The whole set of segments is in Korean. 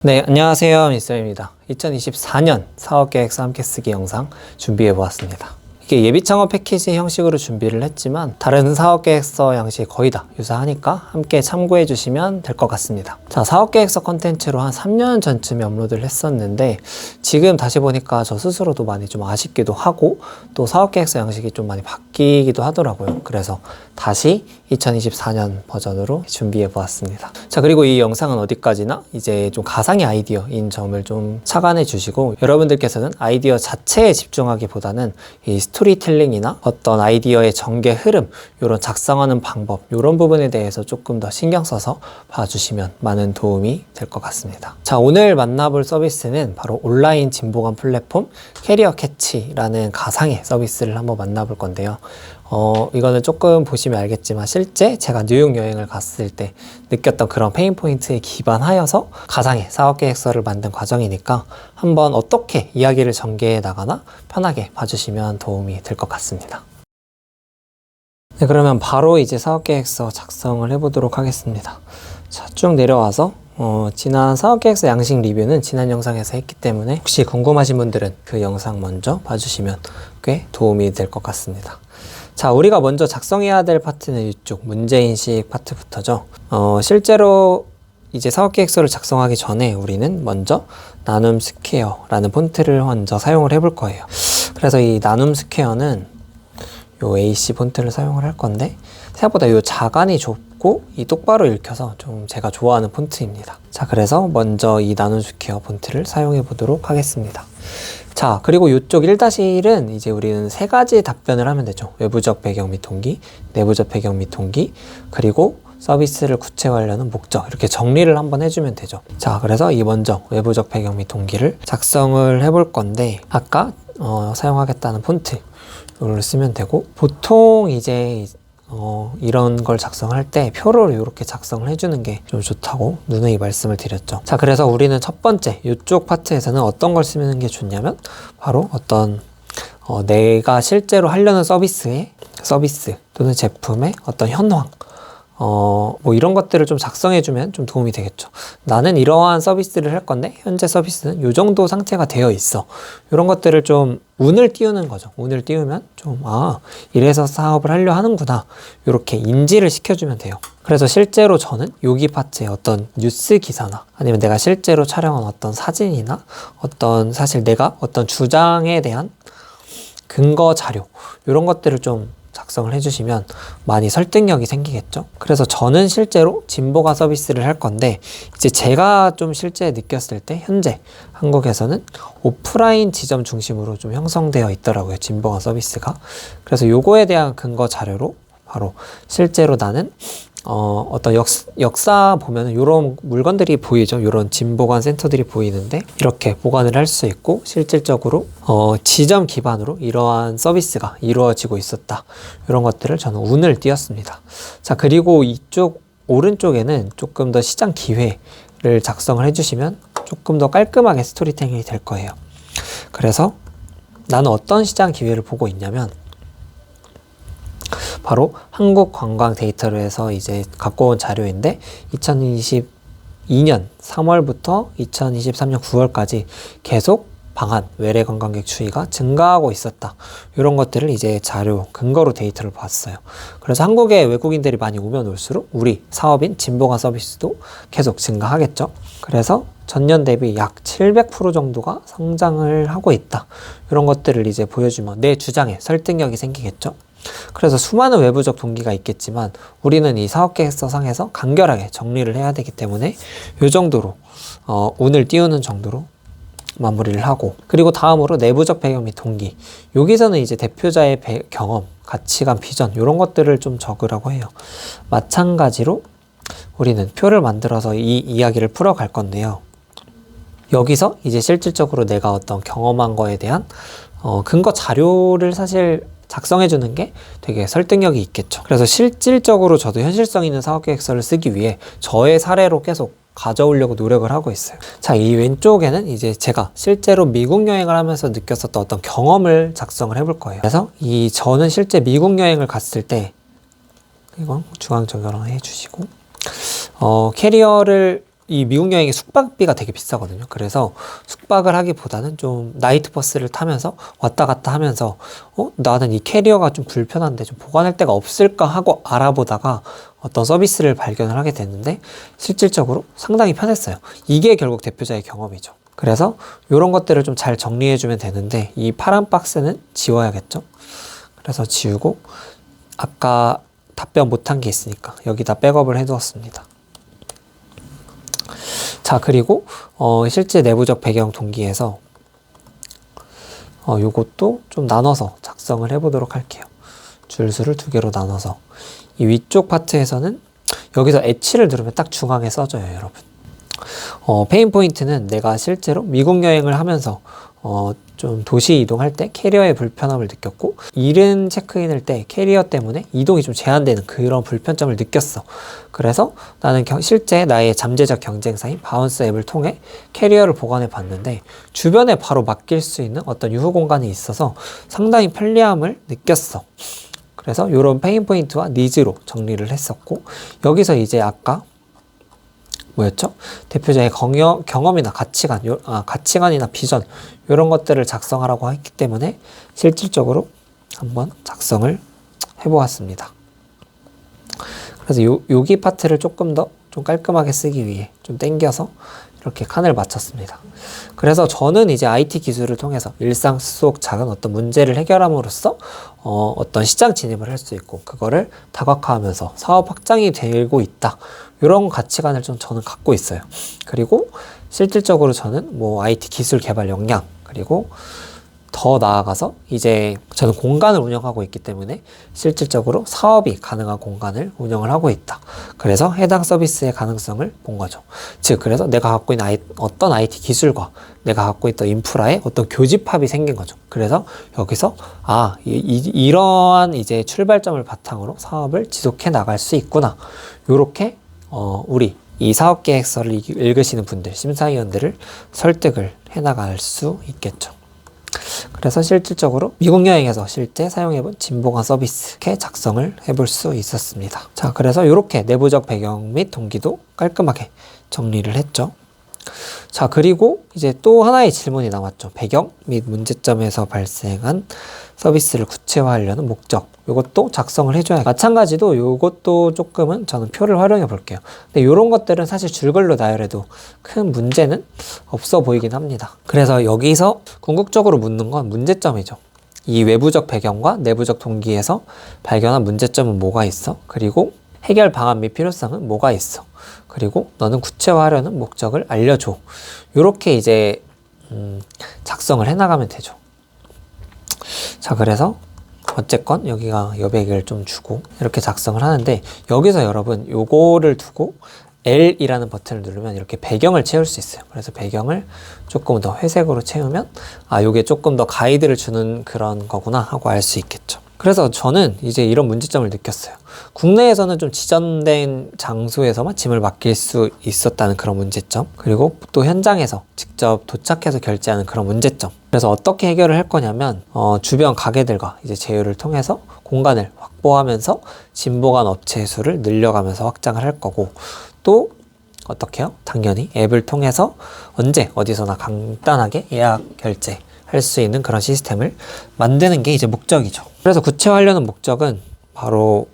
네, 안녕하세요. 미스터입니다. 2024년 사업계획서 함께 쓰기 영상 준비해 보았습니다. 이게 예비 창업 패키지 형식으로 준비를 했지만 다른 사업계획서 양식이 거의 다 유사하니까 함께 참고해 주시면 될 것 같습니다. 자, 사업계획서 컨텐츠로 한 3년 전쯤에 업로드를 했었는데 지금 다시 보니까 저 스스로도 많이 좀 아쉽기도 하고 또 사업계획서 양식이 좀 많이 바뀌기도 하더라고요. 그래서 다시 2024년 버전으로 준비해 보았습니다. 자, 그리고 이 영상은 어디까지나 이제 좀 가상의 아이디어인 점을 좀 착안해 주시고 여러분들께서는 아이디어 자체에 집중하기보다는 이 스토리텔링이나 어떤 아이디어의 전개 흐름, 이런 작성하는 방법, 이런 부분에 대해서 조금 더 신경 써서 봐주시면 많은 도움이 될 것 같습니다. 자, 오늘 만나볼 서비스는 바로 온라인 진보관 플랫폼 캐리어 캐치라는 가상의 서비스를 한번 만나볼 건데요. 이거는 조금 보시면 알겠지만 실제 제가 뉴욕 여행을 갔을 때 느꼈던 그런 페인 포인트에 기반하여서 가상의 사업계획서를 만든 과정이니까 한번 어떻게 이야기를 전개해 나가나 편하게 봐주시면 도움이 될 것 같습니다. 네, 그러면 바로 이제 사업계획서 작성을 해보도록 하겠습니다. 자, 쭉 내려와서 지난 사업계획서 양식 리뷰는 지난 영상에서 했기 때문에 혹시 궁금하신 분들은 그 영상 먼저 봐주시면 꽤 도움이 될 것 같습니다. 자, 우리가 먼저 작성해야 될 파트는 이쪽 문제인식 파트부터죠. 실제로 이제 사업계획서를 작성하기 전에 우리는 먼저 나눔 스퀘어라는 폰트를 먼저 사용을 해볼 거예요. 그래서 이 나눔 스퀘어는 요 AC 폰트를 사용을 할 건데 생각보다 요 자간이 좁고 이 똑바로 읽혀서 좀 제가 좋아하는 폰트입니다. 자, 그래서 먼저 이 나눔 스퀘어 폰트를 사용해 보도록 하겠습니다. 자, 그리고 이쪽 1-1은 이제 우리는 세 가지 답변을 하면 되죠. 외부적 배경 및 동기, 내부적 배경 및 동기, 그리고 서비스를 구체화하려는 목적, 이렇게 정리를 한번 해주면 되죠. 자, 그래서 이 먼저 외부적 배경 및 동기를 작성을 해볼 건데 아까 사용하겠다는 폰트 이걸 쓰면 되고, 보통 이제 이런 걸 작성할 때 표를 이렇게 작성을 해주는 게 좀 좋다고 누누이 말씀을 드렸죠. 자, 그래서 우리는 첫 번째 이쪽 파트에서는 어떤 걸 쓰는 게 좋냐면 바로 어떤 내가 실제로 하려는 서비스 또는 제품의 어떤 현황, 뭐 이런 것들을 좀 작성해주면 좀 도움이 되겠죠. 나는 이러한 서비스를 할 건데 현재 서비스는 이 정도 상태가 되어 있어. 이런 것들을 좀 운을 띄우는 거죠. 운을 띄우면 좀 이래서 사업을 하려 하는구나, 이렇게 인지를 시켜주면 돼요. 그래서 실제로 저는 여기 파트에 어떤 뉴스 기사나 아니면 내가 실제로 촬영한 어떤 사진이나 어떤 사실 내가 어떤 주장에 대한 근거 자료, 이런 것들을 좀 작성을 해주시면 많이 설득력이 생기겠죠. 그래서 저는 실제로 진보가 서비스를 할 건데 이제 제가 좀 실제 느꼈을 때 현재 한국에서는 오프라인 지점 중심으로 좀 형성되어 있더라고요, 진보가 서비스가. 그래서 요거에 대한 근거 자료로 바로 실제로 나는 어떤 역사 보면은 요런 물건들이 보이죠. 요런 진보관 센터들이 보이는데 이렇게 보관을 할 수 있고 실질적으로 지점 기반으로 이러한 서비스가 이루어지고 있었다. 이런 것들을 저는 운을 띄웠습니다. 자, 그리고 이쪽 오른쪽에는 조금 더 시장 기회를 작성을 해주시면 조금 더 깔끔하게 스토리텔링이 될 거예요. 그래서 나는 어떤 시장 기회를 보고 있냐면 바로 한국 관광 데이터로 해서 이제 갖고 온 자료인데 2022년 3월부터 2023년 9월까지 계속 방한 외래 관광객 추이가 증가하고 있었다. 이런 것들을 이제 자료 근거로 데이터를 봤어요. 그래서 한국에 외국인들이 많이 오면 올수록 우리 사업인 진보관 서비스도 계속 증가하겠죠. 그래서 전년 대비 약 700% 정도가 성장을 하고 있다. 이런 것들을 이제 보여주면 내 주장에 설득력이 생기겠죠. 그래서 수많은 외부적 동기가 있겠지만 우리는 이 사업계획서 상에서 간결하게 정리를 해야 되기 때문에 이 정도로 운을 띄우는 정도로 마무리를 하고, 그리고 다음으로 내부적 배경 및 동기, 여기서는 이제 대표자의 경험, 가치관, 비전 이런 것들을 좀 적으라고 해요. 마찬가지로 우리는 표를 만들어서 이 이야기를 풀어갈 건데요. 여기서 이제 실질적으로 내가 어떤 경험한 거에 대한 근거 자료를 사실 작성해 주는 게 되게 설득력이 있겠죠. 그래서 실질적으로 저도 현실성 있는 사업계획서를 쓰기 위해 저의 사례로 계속 가져오려고 노력을 하고 있어요. 자, 이 왼쪽에는 이제 제가 실제로 미국 여행을 하면서 느꼈었던 어떤 경험을 작성을 해볼 거예요. 그래서 저는 실제 미국 여행을 갔을 때 이건 중앙 적용을 해주시고 캐리어를 이 미국 여행이 숙박비가 되게 비싸거든요. 그래서 숙박을 하기보다는 좀 나이트 버스를 타면서 왔다 갔다 하면서 나는 이 캐리어가 좀 불편한데 좀 보관할 데가 없을까 하고 알아보다가 어떤 서비스를 발견을 하게 됐는데 실질적으로 상당히 편했어요. 이게 결국 대표자의 경험이죠. 그래서 이런 것들을 좀 잘 정리해주면 되는데 이 파란 박스는 지워야겠죠. 그래서 지우고 아까 답변 못한 게 있으니까 여기다 백업을 해두었습니다. 자, 그리고 실제 내부적 배경 동기에서 요것도 좀 나눠서 작성을 해보도록 할게요. 줄수를 2개로 나눠서 이 위쪽 파트에서는 여기서 엣지를 누르면 딱 중앙에 써져요, 여러분. 페인 포인트는 내가 실제로 미국 여행을 하면서 좀 도시 이동할 때 캐리어의 불편함을 느꼈고 이른 체크인을 때 캐리어 때문에 이동이 좀 제한되는 그런 불편점을 느꼈어. 그래서 나는 실제 나의 잠재적 경쟁사인 바운스 앱을 통해 캐리어를 보관해 봤는데 주변에 바로 맡길 수 있는 어떤 유후 공간이 있어서 상당히 편리함을 느꼈어. 그래서 이런 페인 포인트와 니즈로 정리를 했었고 여기서 이제 아까 뭐였죠? 대표자의 경험이나 가치관이나 비전 이런 것들을 작성하라고 했기 때문에 실질적으로 한번 작성을 해보았습니다. 그래서 여기 파트를 조금 더 좀 깔끔하게 쓰기 위해 좀 당겨서 이렇게 칸을 맞췄습니다. 그래서 저는 이제 IT 기술을 통해서 일상 속 작은 어떤 문제를 해결함으로써 어떤 시장 진입을 할 수 있고 그거를 다각화하면서 사업 확장이 되고 있다. 이런 가치관을 좀 저는 갖고 있어요. 그리고 실질적으로 저는 뭐 IT 기술 개발 역량 그리고 더 나아가서 이제 저는 공간을 운영하고 있기 때문에 실질적으로 사업이 가능한 공간을 운영을 하고 있다. 그래서 해당 서비스의 가능성을 본 거죠. 즉, 그래서 내가 갖고 있는 어떤 IT 기술과 내가 갖고 있던 인프라에 어떤 교집합이 생긴 거죠. 그래서 여기서 이러한 이제 출발점을 바탕으로 사업을 지속해 나갈 수 있구나. 요렇게 우리 이 사업계획서를 읽으시는 분들, 심사위원들을 설득을 해 나갈 수 있겠죠. 그래서 실질적으로 미국 여행에서 실제 사용해본 진보관 서비스 이렇게 작성을 해볼 수 있었습니다. 자, 그래서 이렇게 내부적 배경 및 동기도 깔끔하게 정리를 했죠. 자, 그리고 이제 또 하나의 질문이 남았죠. 배경 및 문제점에서 발생한 서비스를 구체화하려는 목적. 이것도 작성을 해줘야 마찬가지로 이것도 조금은 저는 표를 활용해 볼게요. 근데 이런 것들은 사실 줄글로 나열해도 큰 문제는 없어 보이긴 합니다. 그래서 여기서 궁극적으로 묻는 건 문제점이죠. 이 외부적 배경과 내부적 동기에서 발견한 문제점은 뭐가 있어? 그리고 해결 방안 및 필요성은 뭐가 있어? 그리고 너는 구체화하려는 목적을 알려줘. 이렇게 이제 작성을 해나가면 되죠. 자, 그래서 어쨌건 여기가 여백을 좀 주고 이렇게 작성을 하는데 여기서 여러분 요거를 두고 L이라는 버튼을 누르면 이렇게 배경을 채울 수 있어요. 그래서 배경을 조금 더 회색으로 채우면 요게 조금 더 가이드를 주는 그런 거구나 하고 알 수 있겠죠. 그래서 저는 이제 이런 문제점을 느꼈어요. 국내에서는 좀 지정된 장소에서만 짐을 맡길 수 있었다는 그런 문제점, 그리고 또 현장에서 직접 도착해서 결제하는 그런 문제점. 그래서 어떻게 해결을 할 거냐면 주변 가게들과 이제 제휴를 통해서 공간을 확보하면서 짐 보관 업체 수를 늘려가면서 확장을 할 거고, 또 어떻게 해요? 당연히 앱을 통해서 언제 어디서나 간단하게 예약 결제 할 수 있는 그런 시스템을 만드는 게 이제 목적이죠. 그래서 구체화하려는 목적은 바로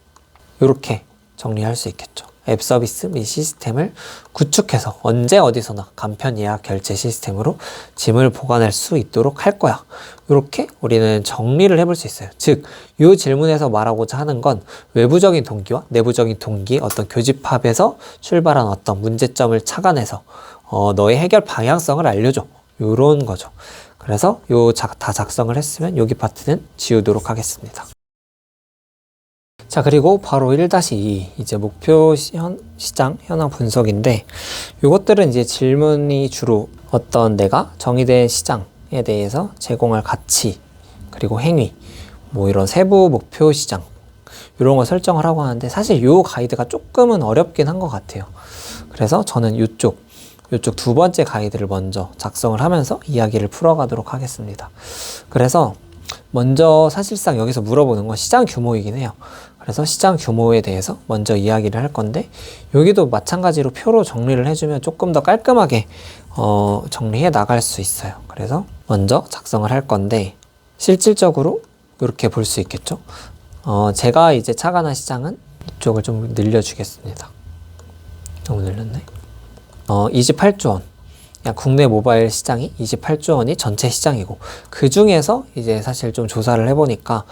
이렇게 정리할 수 있겠죠. 앱 서비스 및 시스템을 구축해서 언제 어디서나 간편 예약 결제 시스템으로 짐을 보관할 수 있도록 할 거야. 이렇게 우리는 정리를 해볼 수 있어요. 즉, 이 질문에서 말하고자 하는 건 외부적인 동기와 내부적인 동기의 어떤 교집합에서 출발한 어떤 문제점을 착안해서 너의 해결 방향성을 알려줘. 이런 거죠. 그래서 다 작성을 했으면 여기 파트는 지우도록 하겠습니다. 자, 그리고 바로 1-2 이제 목표 시장 현황 분석인데, 이것들은 이제 질문이 주로 어떤 내가 정의된 시장에 대해서 제공할 가치, 그리고 행위, 뭐 이런 세부 목표 시장 이런 거 설정을 하고 하는데, 사실 이 가이드가 조금은 어렵긴 한 것 같아요. 그래서 저는 이쪽 두 번째 가이드를 먼저 작성을 하면서 이야기를 풀어가도록 하겠습니다. 그래서 먼저 사실상 여기서 물어보는 건 시장 규모이긴 해요. 그래서 시장 규모에 대해서 먼저 이야기를 할 건데, 여기도 마찬가지로 표로 정리를 해주면 조금 더 깔끔하게 정리해 나갈 수 있어요. 그래서 먼저 작성을 할 건데, 실질적으로 이렇게 볼 수 있겠죠. 제가 이제 차관한 시장은 이쪽을 좀 늘려주겠습니다. 너무 늘렸네. 28조 원. 국내 모바일 시장이 28조 원이 전체 시장이고, 그 중에서 이제 사실 좀 조사를 해보니까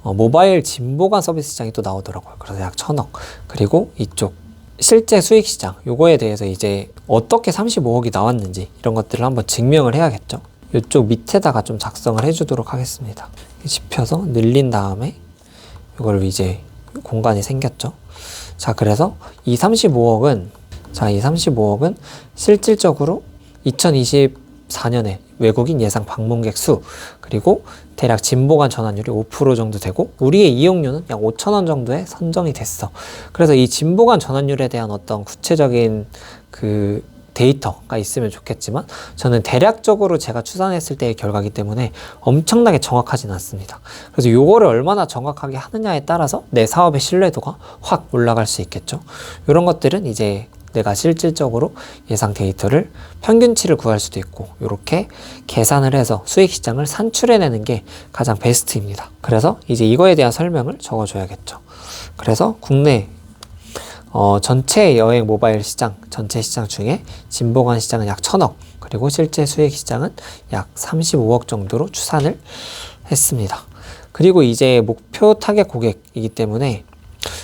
모바일 진보관 서비스 시장이 또 나오더라고요. 그래서 약 1,000억. 그리고 이쪽 실제 수익 시장, 요거에 대해서 이제 어떻게 35억이 나왔는지 이런 것들을 한번 증명을 해야겠죠. 이쪽 밑에다가 좀 작성을 해주도록 하겠습니다. 짚혀서 늘린 다음에 이걸 이제 공간이 생겼죠. 자, 그래서 이 35억은 실질적으로 2024년에 외국인 예상 방문객 수, 그리고 대략 진보관 전환율이 5% 정도 되고, 우리의 이용료는 약 5,000원 정도에 선정이 됐어. 그래서 이 진보관 전환율에 대한 어떤 구체적인 그 데이터가 있으면 좋겠지만, 저는 대략적으로 제가 추산했을 때의 결과이기 때문에 엄청나게 정확하진 않습니다. 그래서 요거를 얼마나 정확하게 하느냐에 따라서 내 사업의 신뢰도가 확 올라갈 수 있겠죠. 이런 것들은 이제 내가 실질적으로 예상 데이터를 평균치를 구할 수도 있고, 이렇게 계산을 해서 수익 시장을 산출해내는 게 가장 베스트입니다. 그래서 이제 이거에 대한 설명을 적어줘야겠죠. 그래서 국내 전체 여행 모바일 시장, 전체 시장 중에 진보관 시장은 약 1,000억, 그리고 실제 수익 시장은 약 35억 정도로 추산을 했습니다. 그리고 이제 목표 타겟 고객이기 때문에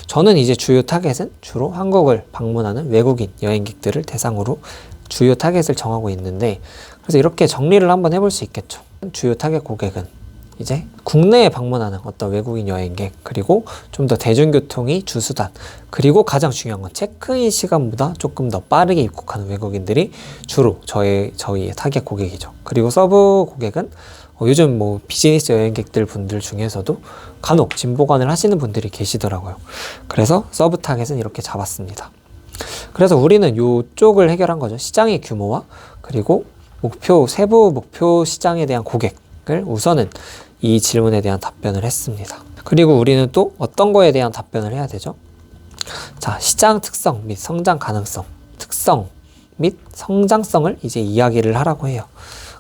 저는 이제 주요 타겟은 주로 한국을 방문하는 외국인 여행객들을 대상으로 주요 타겟을 정하고 있는데, 그래서 이렇게 정리를 한번 해볼 수 있겠죠. 주요 타겟 고객은 이제 국내에 방문하는 어떤 외국인 여행객, 그리고 좀 더 대중교통이 주수단, 그리고 가장 중요한 건 체크인 시간보다 조금 더 빠르게 입국하는 외국인들이 주로 저희의 타겟 고객이죠. 그리고 서브 고객은 요즘 뭐 비즈니스 여행객들 분들 중에서도 간혹 진보관을 하시는 분들이 계시더라고요. 그래서 서브 타겟은 이렇게 잡았습니다. 그래서 우리는 이쪽을 해결한 거죠. 시장의 규모와 그리고 세부 목표 시장에 대한 고객을 우선은 이 질문에 대한 답변을 했습니다. 그리고 우리는 또 어떤 거에 대한 답변을 해야 되죠? 자, 시장 특성 및 성장 가능성, 특성 및 성장성을 이제 이야기를 하라고 해요.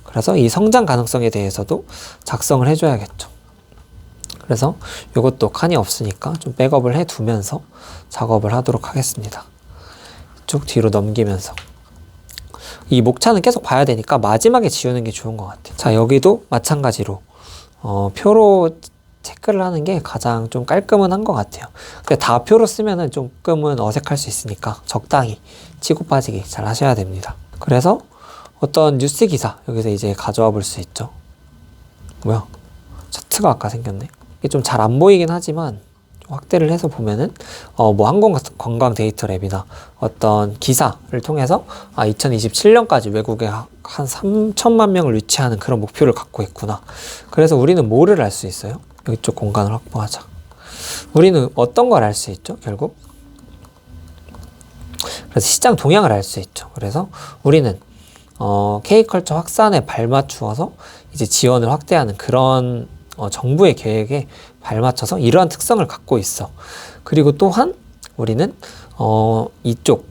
그래서 이 성장 가능성에 대해서도 작성을 해줘야겠죠. 그래서 이것도 칸이 없으니까 좀 백업을 해두면서 작업을 하도록 하겠습니다. 쭉 뒤로 넘기면서. 이 목차는 계속 봐야 되니까 마지막에 지우는 게 좋은 것 같아요. 자, 여기도 마찬가지로 표로 체크를 하는 게 가장 좀 깔끔은 한 것 같아요. 근데 다 표로 쓰면은 조금은 어색할 수 있으니까 적당히 치고 빠지기 잘 하셔야 됩니다. 그래서 어떤 뉴스 기사 여기서 이제 가져와 볼 수 있죠. 뭐야? 차트가 아까 생겼네. 이게 좀 잘 안 보이긴 하지만 확대를 해서 보면은 뭐 항공관광 데이터 랩이나 어떤 기사를 통해서 2027년까지 외국에 한 3천만 명을 유치하는 그런 목표를 갖고 있구나. 그래서 우리는 뭐를 알 수 있어요? 이쪽 공간을 확보하자. 우리는 어떤 걸 알 수 있죠? 결국 그래서 시장 동향을 알 수 있죠. 그래서 우리는 K컬처 확산에 발맞추어서 이제 지원을 확대하는 그런 정부의 계획에 발맞춰서 이러한 특성을 갖고 있어. 그리고 또한 우리는 이쪽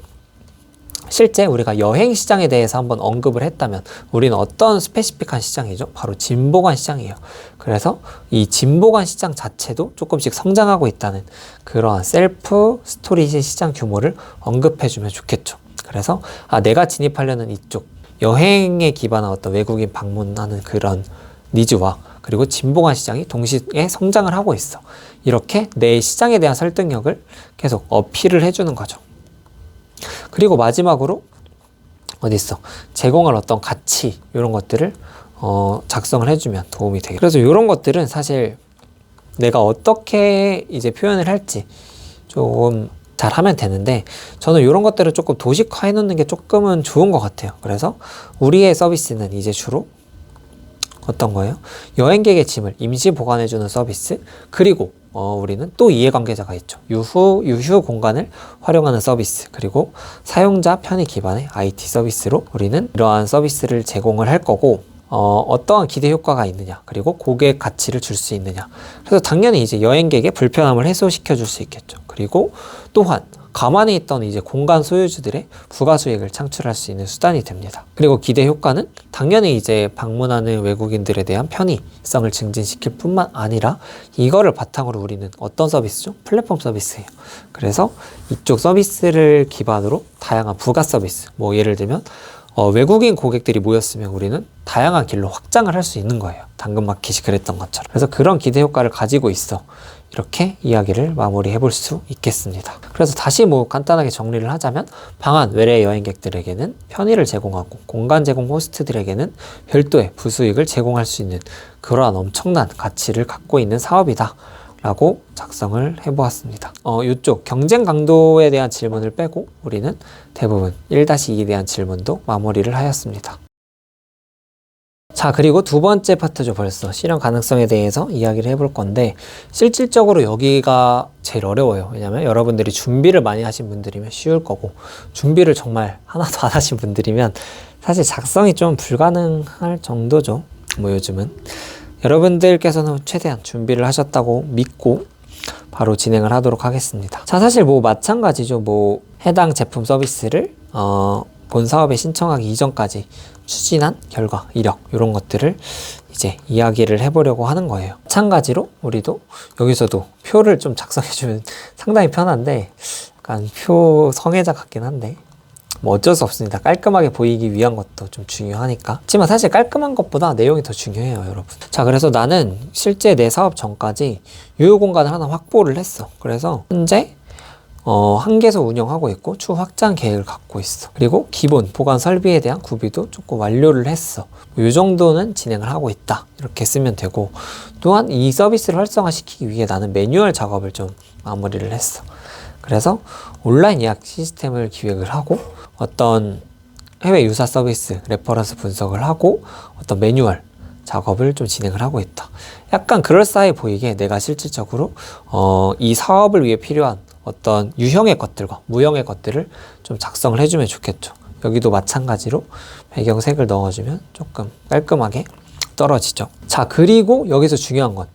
실제 우리가 여행 시장에 대해서 한번 언급을 했다면 우리는 어떤 스페시픽한 시장이죠? 바로 진보관 시장이에요. 그래서 이 진보관 시장 자체도 조금씩 성장하고 있다는 그러한 셀프 스토리지 시장 규모를 언급해주면 좋겠죠. 그래서 내가 진입하려는 이쪽 여행에 기반한 어떤 외국인 방문하는 그런 니즈와 그리고 진보관 시장이 동시에 성장을 하고 있어. 이렇게 내 시장에 대한 설득력을 계속 어필을 해주는 거죠. 그리고 마지막으로 제공할 어떤 가치 이런 것들을 작성을 해주면 도움이 되겠죠. 그래서 이런 것들은 사실 내가 어떻게 이제 표현을 할지 조금 잘 하면 되는데, 저는 이런 것들을 조금 도식화해 놓는 게 조금은 좋은 것 같아요. 그래서 우리의 서비스는 이제 주로 어떤 거예요? 여행객의 짐을 임시 보관해주는 서비스, 그리고 우리는 또 이해관계자가 있죠. 유휴 공간을 활용하는 서비스, 그리고 사용자 편의 기반의 IT 서비스로 우리는 이러한 서비스를 제공을 할 거고, 어떠한 기대 효과가 있느냐, 그리고 고객 가치를 줄 수 있느냐. 그래서 당연히 이제 여행객의 불편함을 해소시켜 줄 수 있겠죠. 그리고 또한 가만히 있던 이제 공간 소유주들의 부가 수익을 창출할 수 있는 수단이 됩니다. 그리고 기대 효과는 당연히 이제 방문하는 외국인들에 대한 편의성을 증진시킬 뿐만 아니라 이거를 바탕으로 우리는 어떤 서비스죠? 플랫폼 서비스예요. 그래서 이쪽 서비스를 기반으로 다양한 부가 서비스, 뭐 예를 들면 외국인 고객들이 모였으면 우리는 다양한 길로 확장을 할 수 있는 거예요. 당근마켓이 그랬던 것처럼. 그래서 그런 기대 효과를 가지고 있어. 이렇게 이야기를 마무리해 볼 수 있겠습니다. 그래서 다시 뭐 간단하게 정리를 하자면, 방한 외래 여행객들에게는 편의를 제공하고 공간 제공 호스트들에게는 별도의 부수익을 제공할 수 있는 그러한 엄청난 가치를 갖고 있는 사업이다 라고 작성을 해보았습니다. 이쪽 경쟁 강도에 대한 질문을 빼고 우리는 대부분 1-2에 대한 질문도 마무리를 하였습니다. 자, 그리고 두 번째 파트죠. 벌써 실현 가능성에 대해서 이야기를 해볼 건데, 실질적으로 여기가 제일 어려워요. 왜냐면 여러분들이 준비를 많이 하신 분들이면 쉬울 거고, 준비를 정말 하나도 안 하신 분들이면 사실 작성이 좀 불가능할 정도죠. 뭐 요즘은 여러분들께서는 최대한 준비를 하셨다고 믿고 바로 진행을 하도록 하겠습니다. 자, 사실 뭐 마찬가지죠. 뭐 해당 제품 서비스를 본 사업에 신청하기 이전까지 추진한 결과, 이력 이런 것들을 이제 이야기를 해보려고 하는 거예요. 마찬가지로 우리도 여기서도 표를 좀 작성해주면 상당히 편한데, 약간 표 성애자 같긴 한데 뭐 어쩔 수 없습니다. 깔끔하게 보이기 위한 것도 좀 중요하니까. 하지만 사실 깔끔한 것보다 내용이 더 중요해요, 여러분. 자, 그래서 나는 실제 내 사업 전까지 유효 공간을 하나 확보를 했어. 그래서 현재 1개소 운영하고 있고 추후 확장 계획을 갖고 있어. 그리고 기본 보관 설비에 대한 구비도 조금 완료를 했어. 이 정도는 진행을 하고 있다. 이렇게 쓰면 되고, 또한 이 서비스를 활성화시키기 위해 나는 매뉴얼 작업을 좀 마무리를 했어. 그래서 온라인 예약 시스템을 기획을 하고, 어떤 해외 유사 서비스 레퍼런스 분석을 하고, 어떤 매뉴얼 작업을 좀 진행을 하고 있다. 약간 그럴싸해 보이게 내가 실질적으로 이 사업을 위해 필요한 어떤 유형의 것들과 무형의 것들을 좀 작성을 해주면 좋겠죠. 여기도 마찬가지로 배경색을 넣어주면 조금 깔끔하게 떨어지죠. 자, 그리고 여기서 중요한 건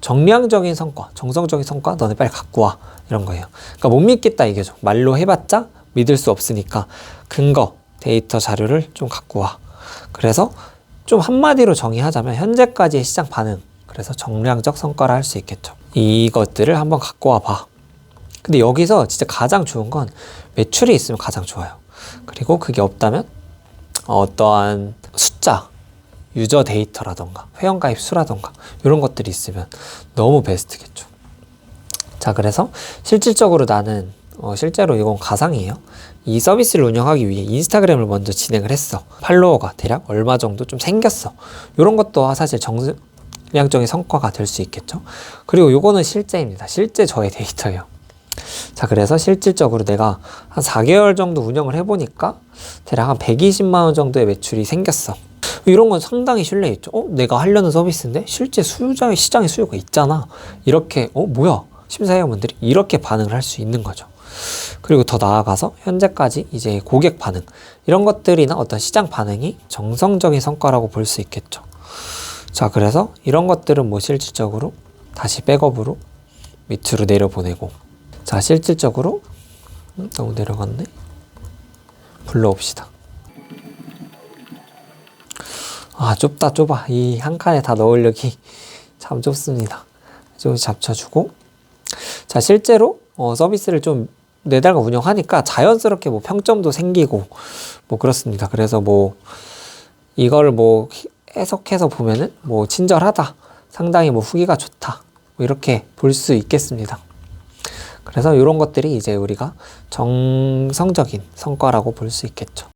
정량적인 성과, 정성적인 성과 너네 빨리 갖고 와, 이런 거예요. 그러니까 못 믿겠다 이게죠. 말로 해봤자 믿을 수 없으니까 근거, 데이터 자료를 좀 갖고 와. 그래서 좀 한마디로 정의하자면 현재까지의 시장 반응, 그래서 정량적 성과를 할 수 있겠죠. 이것들을 한번 갖고 와봐. 근데 여기서 진짜 가장 좋은 건 매출이 있으면 가장 좋아요. 그리고 그게 없다면 어떠한 숫자, 유저 데이터라던가 회원가입 수라던가 이런 것들이 있으면 너무 베스트겠죠. 자, 그래서 실질적으로 나는 실제로 이건 가상이에요. 이 서비스를 운영하기 위해 인스타그램을 먼저 진행을 했어. 팔로워가 대략 얼마 정도 좀 생겼어. 이런 것도 사실 정량적인 성과가 될 수 있겠죠. 그리고 이거는 실제입니다. 실제 저의 데이터예요. 자, 그래서 실질적으로 내가 한 4개월 정도 운영을 해보니까 대략 한 120만 원 정도의 매출이 생겼어. 이런 건 상당히 신뢰 있죠. 내가 하려는 서비스인데 실제 시장의 수요가 있잖아. 이렇게 뭐야, 심사위원분들이 이렇게 반응을 할 수 있는 거죠. 그리고 더 나아가서 현재까지 이제 고객 반응, 이런 것들이나 어떤 시장 반응이 정성적인 성과라고 볼 수 있겠죠. 자, 그래서 이런 것들은 뭐 실질적으로 다시 백업으로 밑으로 내려보내고, 자, 실질적으로 너무 내려갔네. 불러옵시다. 아, 좁아. 이 한 칸에 다 넣으려기 참 좁습니다. 좀 잡쳐주고, 자, 실제로 서비스를 좀 4달간 운영하니까 자연스럽게 뭐 평점도 생기고 뭐 그렇습니다. 그래서 뭐 이걸 뭐 해석해서 보면은 뭐 친절하다, 상당히 뭐 후기가 좋다, 뭐 이렇게 볼 수 있겠습니다. 그래서 이런 것들이 이제 우리가 정성적인 성과라고 볼 수 있겠죠.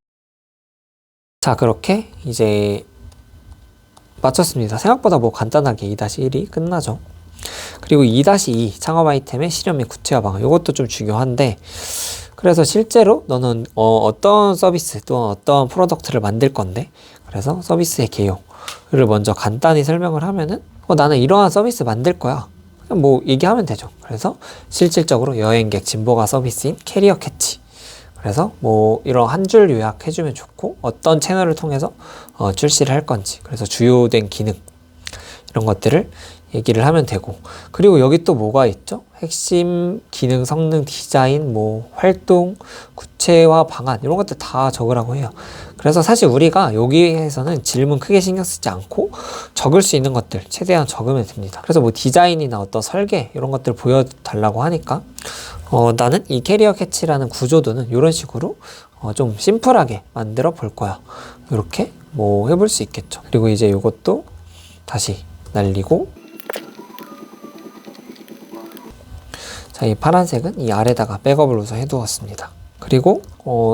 자, 그렇게 이제 마쳤습니다. 생각보다 뭐 간단하게 2-1이 끝나죠. 그리고 2-2 창업 아이템의 실현 및 구체화 방안, 이것도 좀 중요한데, 그래서 실제로 너는 어떤 서비스 또는 어떤 프로덕트를 만들 건데, 그래서 서비스의 개요를 먼저 간단히 설명을 하면은 나는 이러한 서비스 만들 거야, 그냥 뭐 얘기하면 되죠. 그래서 실질적으로 여행객 진보가 서비스인 캐리어 캐치, 그래서 뭐 이런 한 줄 요약해주면 좋고 어떤 채널을 통해서 출시를 할 건지, 그래서 주요된 기능 이런 것들을 얘기를 하면 되고, 그리고 여기 또 뭐가 있죠? 핵심 기능, 성능, 디자인, 뭐 활동, 구체화 방안 이런 것들 다 적으라고 해요. 그래서 사실 우리가 여기에서는 질문 크게 신경 쓰지 않고 적을 수 있는 것들 최대한 적으면 됩니다. 그래서 뭐 디자인이나 어떤 설계 이런 것들 보여달라고 하니까 나는 이 캐리어 캐치라는 구조도는 이런 식으로 좀 심플하게 만들어 볼 거야. 이렇게 뭐 해볼 수 있겠죠. 그리고 이제 이것도 다시 날리고, 자, 이 파란색은 이 아래다가 백업을 우선 해두었습니다. 그리고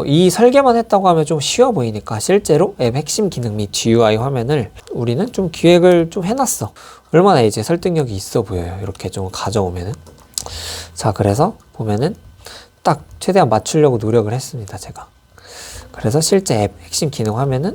이 설계만 했다고 하면 좀 쉬워 보이니까 실제로 앱 핵심 기능 및 GUI 화면을 우리는 좀 기획을 좀 해놨어. 얼마나 이제 설득력이 있어 보여요. 이렇게 좀 가져오면은. 자, 그래서 보면은 딱 최대한 맞추려고 노력을 했습니다, 제가. 그래서 실제 앱 핵심 기능 화면은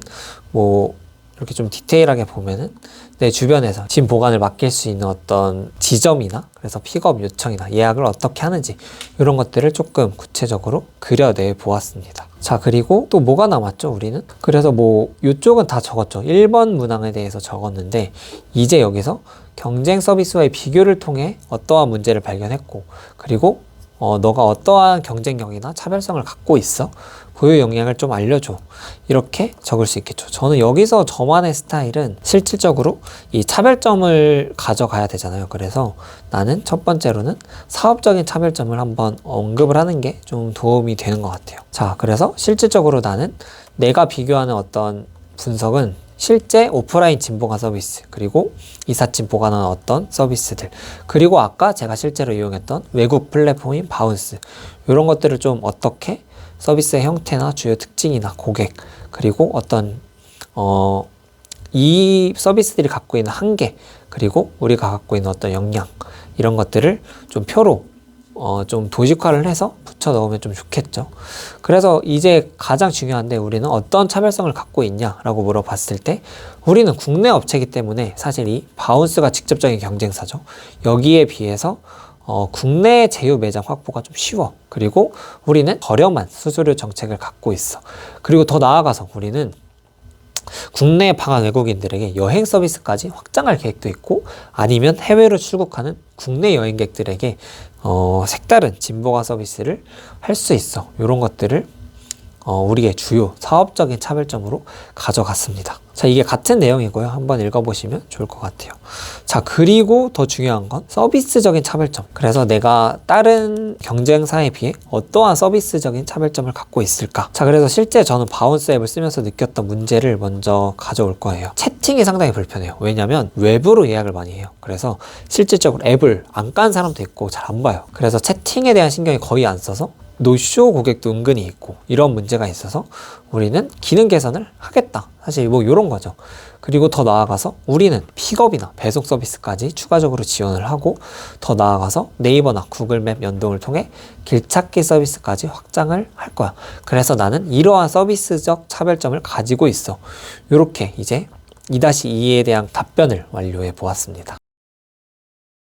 뭐 이렇게 좀 디테일하게 보면은 내 주변에서 짐 보관을 맡길 수 있는 어떤 지점이나, 그래서 픽업 요청이나 예약을 어떻게 하는지 이런 것들을 조금 구체적으로 그려내 보았습니다. 자, 그리고 또 뭐가 남았죠, 우리는? 그래서 뭐 이쪽은 다 적었죠. 1번 문항에 대해서 적었는데, 이제 여기서 경쟁 서비스와의 비교를 통해 어떠한 문제를 발견했고, 그리고 너가 어떠한 경쟁력이나 차별성을 갖고 있어? 고유 역량을 좀 알려줘. 이렇게 적을 수 있겠죠. 저는 여기서 저만의 스타일은 실질적으로 이 차별점을 가져가야 되잖아요. 그래서 나는 첫 번째로는 사업적인 차별점을 한번 언급을 하는 게 좀 도움이 되는 것 같아요. 자, 그래서 실질적으로 나는 내가 비교하는 어떤 분석은 실제 오프라인 짐 보관 서비스, 그리고 이삿짐 보관하는 어떤 서비스들, 그리고 아까 제가 실제로 이용했던 외국 플랫폼인 바운스, 이런 것들을 좀 어떻게 서비스의 형태나 주요 특징이나 고객, 그리고 어떤 이 서비스들이 갖고 있는 한계, 그리고 우리가 갖고 있는 어떤 역량, 이런 것들을 좀 표로 좀 도식화를 해서 붙여 넣으면 좀 좋겠죠. 그래서 이제 가장 중요한데, 우리는 어떤 차별성을 갖고 있냐라고 물어봤을 때, 우리는 국내 업체이기 때문에 사실 이 바운스가 직접적인 경쟁사죠. 여기에 비해서 국내 제휴 매장 확보가 좀 쉬워. 그리고 우리는 저렴한 수수료 정책을 갖고 있어. 그리고 더 나아가서 우리는 국내에 방한 외국인들에게 여행 서비스까지 확장할 계획도 있고, 아니면 해외로 출국하는 국내 여행객들에게 색다른 짐 보관 서비스를 할 수 있어. 이런 것들을 우리의 주요 사업적인 차별점으로 가져갔습니다. 자, 이게 같은 내용이고요. 한번 읽어보시면 좋을 것 같아요. 자, 그리고 더 중요한 건 서비스적인 차별점. 그래서 내가 다른 경쟁사에 비해 어떠한 서비스적인 차별점을 갖고 있을까? 자, 그래서 실제 저는 바운스 앱을 쓰면서 느꼈던 문제를 먼저 가져올 거예요. 채팅이 상당히 불편해요. 왜냐면 외부로 예약을 많이 해요. 그래서 실질적으로 앱을 안 깐 사람도 있고 잘 안 봐요. 그래서 채팅에 대한 신경이 거의 안 써서 노쇼 고객도 은근히 있고, 이런 문제가 있어서 우리는 기능 개선을 하겠다. 사실 뭐 이런 거죠. 그리고 더 나아가서 우리는 픽업이나 배송 서비스까지 추가적으로 지원을 하고, 더 나아가서 네이버나 구글맵 연동을 통해 길찾기 서비스까지 확장을 할 거야. 그래서 나는 이러한 서비스적 차별점을 가지고 있어. 이렇게 이제 2-2에 대한 답변을 완료해 보았습니다.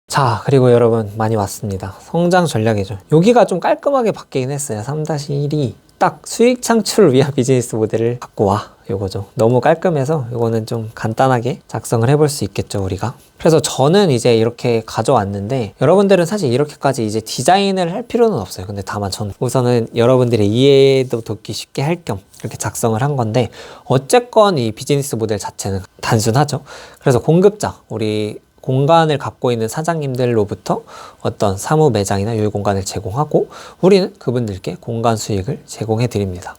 자, 그리고 여러분 많이 왔습니다. 성장 전략이죠. 여기가 좀 깔끔하게 바뀌긴 했어요. 3-1이 딱 수익 창출을 위한 비즈니스 모델을 갖고 와. 요거죠. 너무 깔끔해서 요거는 좀 간단하게 작성을 해볼 수 있겠죠, 우리가. 그래서 저는 이제 이렇게 가져왔는데, 여러분들은 사실 이렇게까지 이제 디자인을 할 필요는 없어요. 근데 다만 전 우선은 여러분들의 이해도 돕기 쉽게 할 겸 이렇게 작성을 한 건데, 어쨌건 이 비즈니스 모델 자체는 단순하죠. 그래서 공급자, 우리 공간을 갖고 있는 사장님들로부터 어떤 사무 매장이나 유휴 공간을 제공하고, 우리는 그분들께 공간 수익을 제공해 드립니다.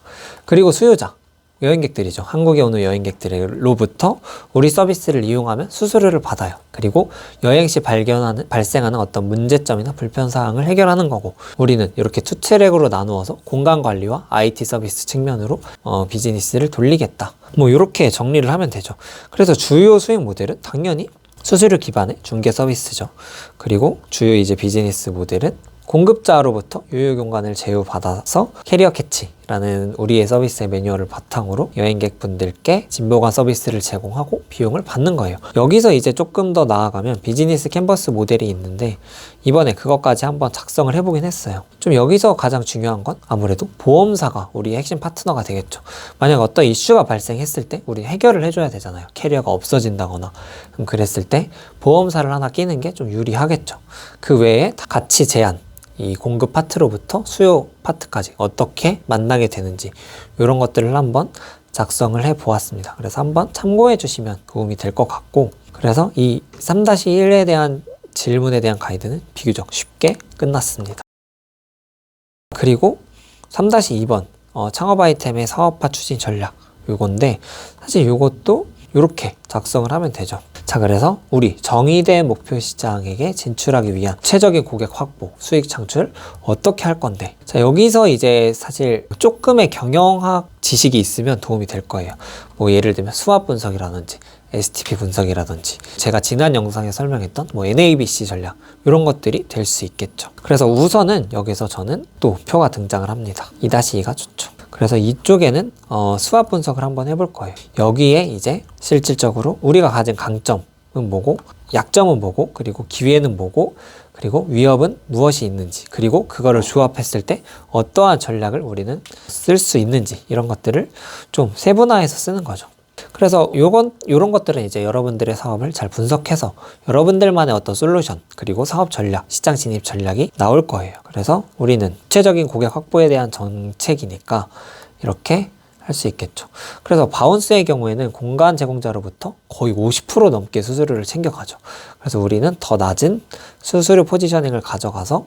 그리고 수요자, 여행객들이죠. 한국에 오는 여행객들로부터 우리 서비스를 이용하면 수수료를 받아요. 그리고 여행 시 발생하는 어떤 문제점이나 불편사항을 해결하는 거고, 우리는 이렇게 투 트랙으로 나누어서 공간 관리와 IT 서비스 측면으로 비즈니스를 돌리겠다. 뭐 이렇게 정리를 하면 되죠. 그래서 주요 수익 모델은 당연히 수수료 기반의 중개 서비스죠. 그리고 주요 이제 비즈니스 모델은 공급자로부터 유휴 공간을 제휴받아서 캐리어 캐치 라는 우리의 서비스의 매뉴얼을 바탕으로 여행객분들께 진보관 서비스를 제공하고 비용을 받는 거예요. 여기서 이제 조금 더 나아가면 비즈니스 캔버스 모델이 있는데 이번에 그것까지 한번 작성을 해보긴 했어요. 좀 여기서 가장 중요한 건 아무래도 보험사가 우리의 핵심 파트너가 되겠죠. 만약 어떤 이슈가 발생했을 때 우리 해결을 해줘야 되잖아요. 캐리어가 없어진다거나 그랬을 때 보험사를 하나 끼는 게 좀 유리하겠죠. 그 외에 가치 제한, 이 공급 파트로부터 수요 파트까지 어떻게 만나게 되는지 이런 것들을 한번 작성을 해 보았습니다. 그래서 한번 참고해 주시면 도움이 될 것 같고, 그래서 이 3-1에 대한 질문에 대한 가이드는 비교적 쉽게 끝났습니다. 그리고 3-2번 창업 아이템의 사업화 추진 전략 요건데, 사실 요것도 이렇게 작성을 하면 되죠. 자, 그래서 우리 정의된 목표 시장에게 진출하기 위한 최적의 고객 확보, 수익 창출 어떻게 할 건데, 자, 여기서 이제 사실 조금의 경영학 지식이 있으면 도움이 될 거예요. 뭐 예를 들면 수압 분석이라든지 STP 분석이라든지 제가 지난 영상에 설명했던 뭐 NABC 전략 이런 것들이 될 수 있겠죠. 그래서 우선은 여기서 저는 또 표가 등장을 합니다. 2-2가 좋죠. 그래서 이쪽에는 수압 분석을 한번 해볼 거예요. 여기에 이제 실질적으로 우리가 가진 강점은 뭐고, 약점은 뭐고, 그리고 기회는 뭐고, 그리고 위협은 무엇이 있는지, 그리고 그거를 조합했을 때 어떠한 전략을 우리는 쓸 수 있는지, 이런 것들을 좀 세분화해서 쓰는 거죠. 그래서 요런 것들은 이제 여러분들의 사업을 잘 분석해서 여러분들만의 어떤 솔루션, 그리고 사업 전략, 시장 진입 전략이 나올 거예요. 그래서 우리는 구체적인 고객 확보에 대한 정책이니까 이렇게 할 수 있겠죠. 그래서 바운스의 경우에는 공간 제공자로부터 거의 50% 넘게 수수료를 챙겨가죠. 그래서 우리는 더 낮은 수수료 포지셔닝을 가져가서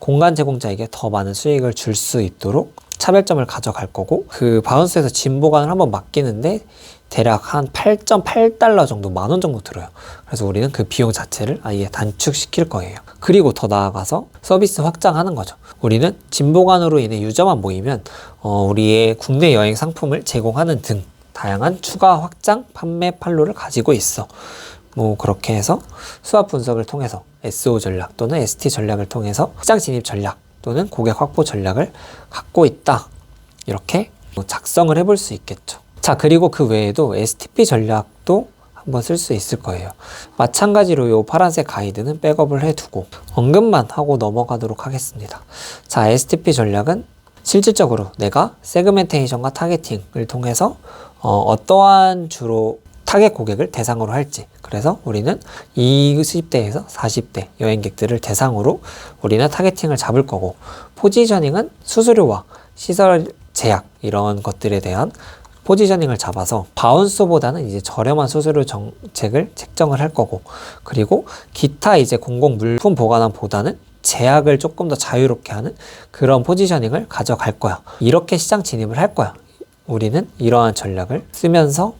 공간 제공자에게 더 많은 수익을 줄 수 있도록 차별점을 가져갈 거고, 그 바운스에서 진보관을 한번 맡기는데 대략 한 8.8달러 정도, 10,000원 정도 들어요. 그래서 우리는 그 비용 자체를 아예 단축시킬 거예요. 그리고 더 나아가서 서비스 확장하는 거죠. 우리는 진보관으로 인해 유저만 모이면 우리의 국내 여행 상품을 제공하는 등 다양한 추가 확장 판매 판로를 가지고 있어. 뭐 그렇게 해서 수압 분석을 통해서 SO 전략 또는 ST 전략을 통해서 시장 진입 전략 또는 고객 확보 전략을 갖고 있다. 이렇게 작성을 해볼 수 있겠죠. 자, 그리고 그 외에도 STP 전략도 한번 쓸 수 있을 거예요. 마찬가지로 이 파란색 가이드는 백업을 해두고 언급만 하고 넘어가도록 하겠습니다. 자, STP 전략은 실질적으로 내가 세그멘테이션과 타겟팅을 통해서 어떠한 주로 타겟 고객을 대상으로 할지, 그래서 우리는 20대에서 40대 여행객들을 대상으로 우리는 타겟팅을 잡을 거고, 포지셔닝은 수수료와 시설 제약 이런 것들에 대한 포지셔닝을 잡아서 바운스보다는 이제 저렴한 수수료 정책을 책정을 할 거고, 그리고 기타 이제 공공 물품 보관함보다는 제약을 조금 더 자유롭게 하는 그런 포지셔닝을 가져갈 거야. 이렇게 시장 진입을 할 거야. 우리는 이러한 전략을 쓰면서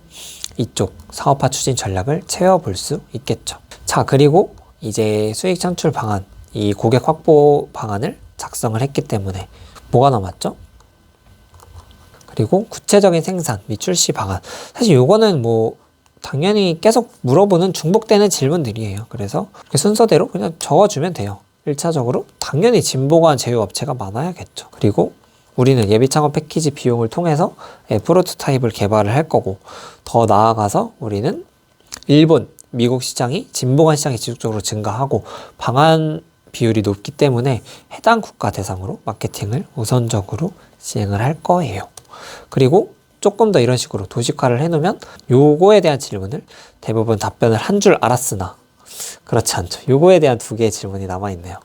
이쪽 사업화 추진 전략을 채워볼 수 있겠죠. 자, 그리고 이제 수익 창출 방안, 이 고객 확보 방안을 작성을 했기 때문에 뭐가 남았죠? 그리고 구체적인 생산 및 출시 방안. 사실 요거는 뭐 당연히 계속 물어보는 중복되는 질문들이에요. 그래서 순서대로 그냥 적어주면 돼요. 1차적으로 당연히 진보관 제휴업체가 많아야겠죠. 그리고 우리는 예비 창업 패키지 비용을 통해서 프로토타입을 개발을 할 거고, 더 나아가서 우리는 일본, 미국 시장이 진보관 시장이 지속적으로 증가하고 방한 비율이 높기 때문에 해당 국가 대상으로 마케팅을 우선적으로 시행을 할 거예요. 그리고 조금 더 이런 식으로 도식화를 해놓으면 요거에 대한 질문을 대부분 답변을 한 줄 알았으나 그렇지 않죠. 요거에 대한 2개의 질문이 남아있네요.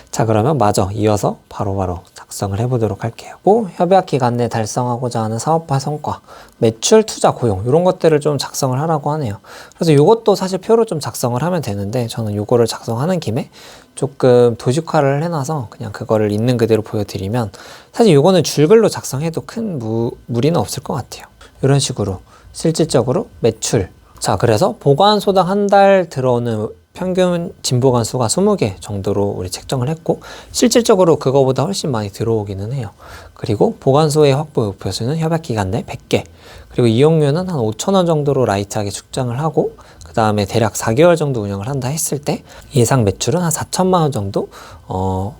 자, 그러면 마저 이어서 바로바로 작성을 해보도록 할게요. 협약 기간 내 달성하고자 하는 사업화 성과, 매출, 투자, 고용 이런 것들을 좀 작성을 하라고 하네요. 그래서 요것도 사실 표로 좀 작성을 하면 되는데, 저는 요거를 작성하는 김에 조금 도식화를 해놔서 그냥 그거를 있는 그대로 보여드리면, 사실 요거는 줄글로 작성해도 큰 무리는 없을 것 같아요. 이런 식으로 실질적으로 매출, 자, 그래서 보관소당 한 달 들어오는 평균 진보관 수가 20개 정도로 우리 책정을 했고, 실질적으로 그거보다 훨씬 많이 들어오기는 해요. 그리고 보관소의 확보 목표수는 협약 기간 내 100개, 그리고 이용료는 한 5,000원 정도로 라이트하게 측정을 하고 그 다음에 대략 4개월 정도 운영을 한다 했을 때 예상 매출은 한 4천만 원 정도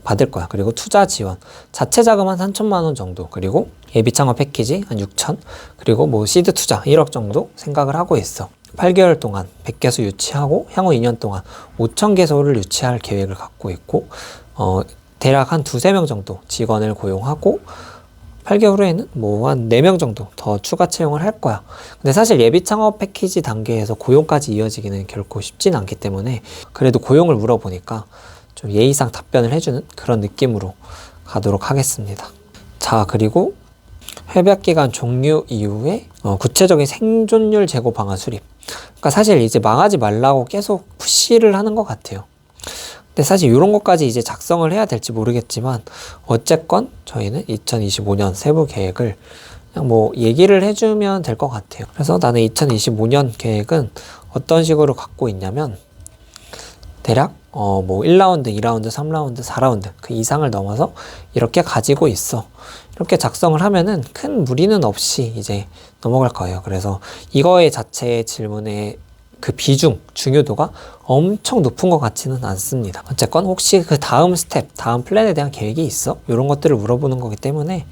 받을 거야. 그리고 투자 지원, 자체 자금 한 3천만 원 정도, 그리고 예비 창업 패키지 한 6천, 그리고 뭐 시드 투자 1억 정도 생각을 하고 있어. 8개월 동안 100개소 유치하고 향후 2년 동안 5,000개소를 유치할 계획을 갖고 있고 대략 한 2-3명 정도 직원을 고용하고 8개월 후에는 뭐 한 4명 정도 더 추가 채용을 할 거야. 근데 사실 예비 창업 패키지 단계에서 고용까지 이어지기는 결코 쉽진 않기 때문에 그래도 고용을 물어보니까 좀 예의상 답변을 해주는 그런 느낌으로 가도록 하겠습니다. 자, 그리고 협약 기간 종료 이후에 구체적인 생존율 제고 방안 수립. 그러니까 사실 이제 망하지 말라고 계속 푸시를 하는 것 같아요. 근데 사실 이런 것까지 이제 작성을 해야 될지 모르겠지만 어쨌건 저희는 2025년 세부 계획을 그냥 뭐 얘기를 해주면 될 것 같아요. 그래서 나는 2025년 계획은 어떤 식으로 갖고 있냐면 대략 뭐 1라운드, 2라운드, 3라운드, 4라운드 그 이상을 넘어서 이렇게 가지고 있어. 이렇게 작성을 하면은 큰 무리는 없이 이제 넘어갈 거예요. 그래서 이거의 자체의 질문에 그 비중, 중요도가 엄청 높은 것 같지는 않습니다. 어쨌건 혹시 그 다음 스텝, 다음 플랜에 대한 계획이 있어? 이런 것들을 물어보는 거기 때문에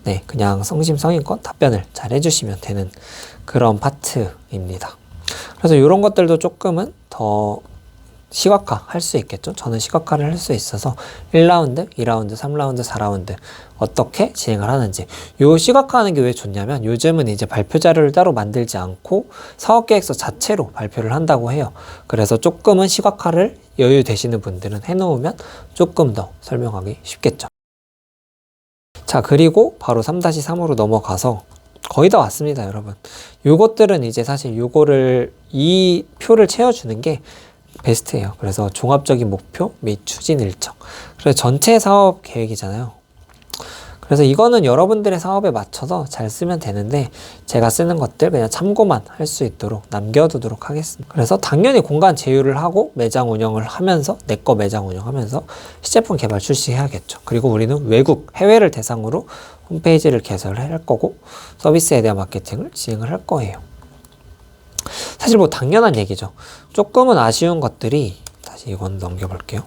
네, 그냥 성심성의껏 답변을 잘 해주시면 되는 그런 파트입니다. 그래서 이런 것들도 조금은 더 시각화 할 수 있겠죠. 저는 시각화를 할 수 있어서 1라운드, 2라운드, 3라운드, 4라운드 어떻게 진행을 하는지. 요 시각화하는 게 왜 좋냐면 요즘은 이제 발표 자료를 따로 만들지 않고 사업계획서 자체로 발표를 한다고 해요. 그래서 조금은 시각화를 여유 되시는 분들은 해놓으면 조금 더 설명하기 쉽겠죠. 자, 그리고 바로 3-3으로 넘어가서 거의 다 왔습니다, 여러분. 요것들은 이제 사실 요거를 이 표를 채워주는 게 베스트예요. 그래서 종합적인 목표 및 추진 일정. 그래서 전체 사업 계획이잖아요. 그래서 이거는 여러분들의 사업에 맞춰서 잘 쓰면 되는데 제가 쓰는 것들 그냥 참고만 할 수 있도록 남겨두도록 하겠습니다. 그래서 당연히 공간 제휴를 하고 매장 운영을 하면서 내 거 매장 운영하면서 시제품 개발 출시해야겠죠. 그리고 우리는 외국, 해외를 대상으로 홈페이지를 개설을 할 거고 서비스에 대한 마케팅을 진행을 할 거예요. 사실 뭐 당연한 얘기죠. 조금은 아쉬운 것들이 다시 이건 넘겨볼게요.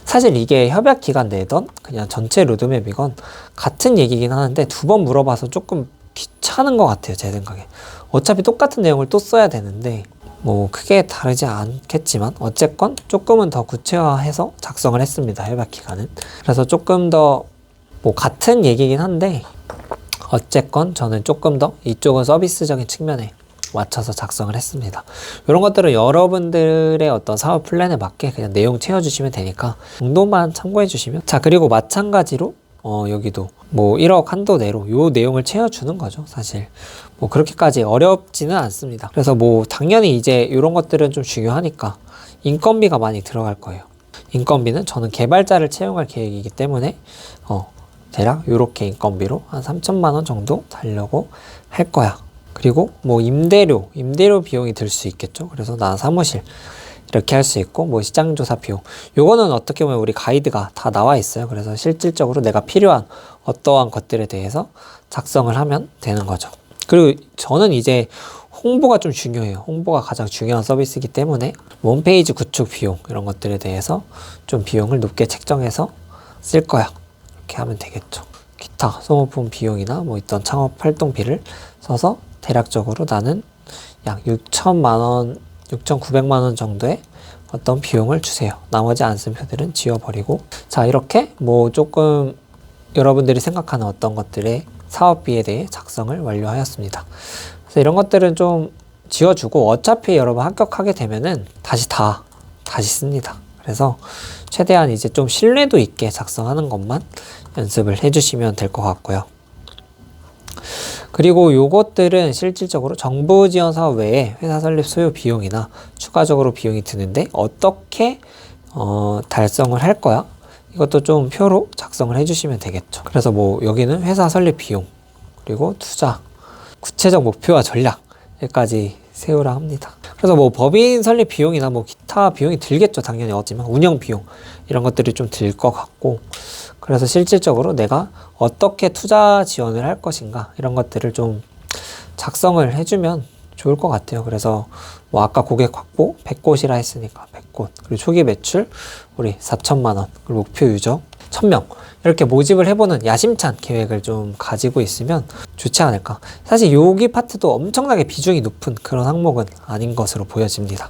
사실 이게 협약 기간 내던 그냥 전체 로드맵이건 같은 얘기긴 하는데 2번 물어봐서 조금 귀찮은 것 같아요, 제 생각에. 어차피 똑같은 내용을 또 써야 되는데 뭐 크게 다르지 않겠지만 어쨌건 조금은 더 구체화해서 작성을 했습니다, 협약 기간은. 그래서 조금 더 뭐 같은 얘기긴 한데 어쨌건 저는 조금 더 이쪽은 서비스적인 측면에 맞춰서 작성을 했습니다. 이런 것들은 여러분들의 어떤 사업 플랜에 맞게 그냥 내용 채워주시면 되니까 정도만 참고해 주시면. 자, 그리고 마찬가지로 여기도 뭐 1억 한도 내로 요 내용을 채워주는 거죠. 사실 뭐 그렇게까지 어렵지는 않습니다. 그래서 뭐 당연히 이제 이런 것들은 좀 중요하니까 인건비가 많이 들어갈 거예요. 인건비는 저는 개발자를 채용할 계획이기 때문에 대략 요렇게 인건비로 한 3천만 원 정도 달려고 할 거야. 그리고 뭐 임대료 비용이 들 수 있겠죠. 그래서 나 사무실 이렇게 할 수 있고 뭐 시장조사 비용 요거는 어떻게 보면 우리 가이드가 다 나와 있어요. 그래서 실질적으로 내가 필요한 어떠한 것들에 대해서 작성을 하면 되는 거죠. 그리고 저는 이제 홍보가 좀 중요해요. 홍보가 가장 중요한 서비스이기 때문에 홈페이지 구축 비용 이런 것들에 대해서 좀 비용을 높게 책정해서 쓸 거야. 이렇게 하면 되겠죠. 기타 소모품 비용이나 뭐 있던 창업 활동비를 써서 대략적으로 나는 약 6천만 원, 6,900만 원 정도의 어떤 비용을 주세요. 나머지 안 쓴 표들은 지워버리고. 자, 이렇게 뭐 조금 여러분들이 생각하는 어떤 것들의 사업비에 대해 작성을 완료하였습니다. 그래서 이런 것들은 좀 지워주고 어차피 여러분 합격하게 되면은 다시 씁니다. 그래서 최대한 이제 좀 신뢰도 있게 작성하는 것만 연습을 해주시면 될 것 같고요. 그리고 요것들은 실질적으로 정부 지원 사업 외에 회사 설립 소요 비용이나 추가적으로 비용이 드는데 어떻게 달성을 할 거야? 이것도 좀 표로 작성을 해주시면 되겠죠. 그래서 뭐 여기는 회사 설립 비용, 그리고 투자, 구체적 목표와 전략 여기까지 세우라 합니다. 그래서 뭐 법인 설립 비용이나 뭐 기타 비용이 들겠죠. 당연히 없지만 운영 비용 이런 것들이 좀 들 것 같고, 그래서 실질적으로 내가 어떻게 투자 지원을 할 것인가 이런 것들을 좀 작성을 해주면 좋을 것 같아요. 그래서 뭐 아까 고객 확보 100곳이라 했으니까 100곳, 그리고 초기 매출 우리 4천만 원, 그리고 목표 유저 1000명 이렇게 모집을 해보는 야심찬 계획을 좀 가지고 있으면 좋지 않을까. 사실 여기 파트도 엄청나게 비중이 높은 그런 항목은 아닌 것으로 보여집니다.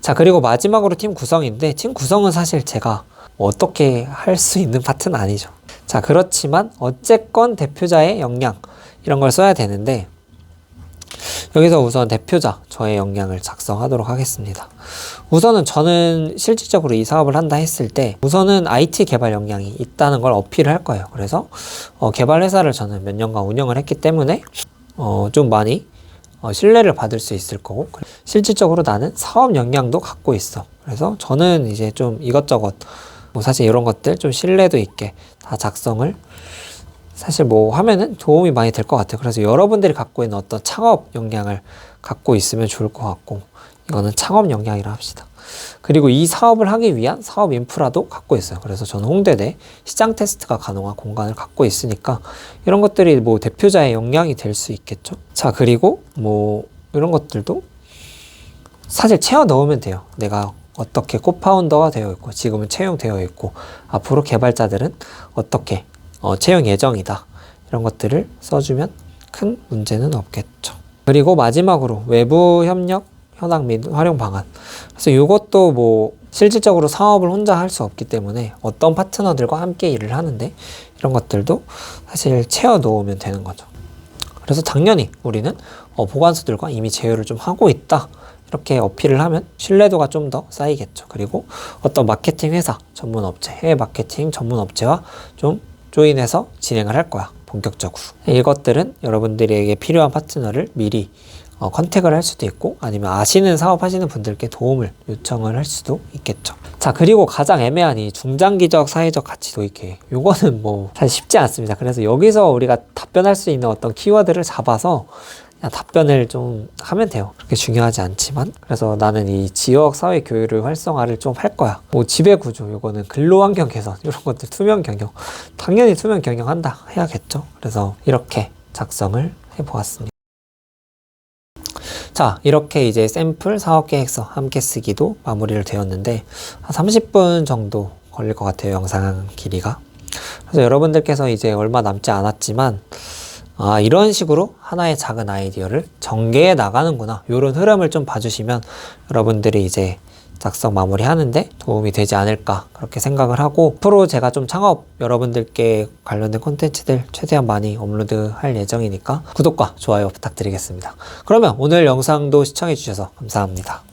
자, 그리고 마지막으로 팀 구성인데, 팀 구성은 사실 제가 어떻게 할 수 있는 파트는 아니죠. 자, 그렇지만 어쨌건 대표자의 역량 이런 걸 써야 되는데, 여기서 우선 대표자 저의 역량을 작성하도록 하겠습니다. 우선은 저는 실질적으로 이 사업을 한다 했을 때 우선은 IT 개발 역량이 있다는 걸 어필을 할 거예요. 그래서 개발 회사를 저는 몇 년간 운영을 했기 때문에 좀 많이 신뢰를 받을 수 있을 거고, 실질적으로 나는 사업 역량도 갖고 있어. 그래서 저는 이제 좀 이것저것 뭐 사실 이런 것들 좀 신뢰도 있게 다 작성을 사실 뭐 하면은 도움이 많이 될 것 같아요. 그래서 여러분들이 갖고 있는 어떤 창업 역량을 갖고 있으면 좋을 것 같고, 이거는 창업 역량이라 합시다. 그리고 이 사업을 하기 위한 사업 인프라도 갖고 있어요. 그래서 저는 홍대 시장 테스트가 가능한 공간을 갖고 있으니까 이런 것들이 뭐 대표자의 역량이 될 수 있겠죠. 자, 그리고 뭐 이런 것들도 사실 채워 넣으면 돼요. 내가 어떻게 코파운더가 되어 있고 지금은 채용되어 있고 앞으로 개발자들은 어떻게 채용 예정이다. 이런 것들을 써주면 큰 문제는 없겠죠. 그리고 마지막으로 외부 협력, 현황 및 활용 방안. 그래서 이것도 뭐 실질적으로 사업을 혼자 할 수 없기 때문에 어떤 파트너들과 함께 일을 하는데 이런 것들도 사실 채워 놓으면 되는 거죠. 그래서 당연히 우리는 보관소들과 이미 제휴를 좀 하고 있다. 이렇게 어필을 하면 신뢰도가 좀 더 쌓이겠죠. 그리고 어떤 마케팅 회사, 전문 업체, 해외 마케팅 전문 업체와 좀 조인해서 진행을 할 거야. 본격적으로. 이것들은 여러분들에게 필요한 파트너를 미리 컨택을 할 수도 있고, 아니면 아시는 사업 하시는 분들께 도움을 요청을 할 수도 있겠죠. 자, 그리고 가장 애매한 이 중장기적 사회적 가치 도입 계획. 요거는 뭐 사실 쉽지 않습니다. 그래서 여기서 우리가 답변할 수 있는 어떤 키워드를 잡아서 그냥 답변을 좀 하면 돼요. 그렇게 중요하지 않지만. 그래서 나는 이 지역 사회 교육을 활성화를 좀 할 거야. 뭐 지배 구조, 요거는 근로 환경 개선, 이런 것들 투명 경영. 당연히 투명 경영한다 해야겠죠. 그래서 이렇게 작성을 해보았습니다. 자, 이렇게 이제 샘플 사업계획서 함께 쓰기도 마무리를 되었는데 한 30분 정도 걸릴 것 같아요. 영상 길이가. 그래서 여러분들께서 이제 얼마 남지 않았지만 이런 식으로 하나의 작은 아이디어를 전개해 나가는구나. 이런 흐름을 좀 봐주시면 여러분들이 이제 작성 마무리 하는데 도움이 되지 않을까 그렇게 생각을 하고, 앞으로 제가 좀 창업 여러분들께 관련된 콘텐츠들 최대한 많이 업로드 할 예정이니까 구독과 좋아요 부탁드리겠습니다. 그러면 오늘 영상도 시청해 주셔서 감사합니다.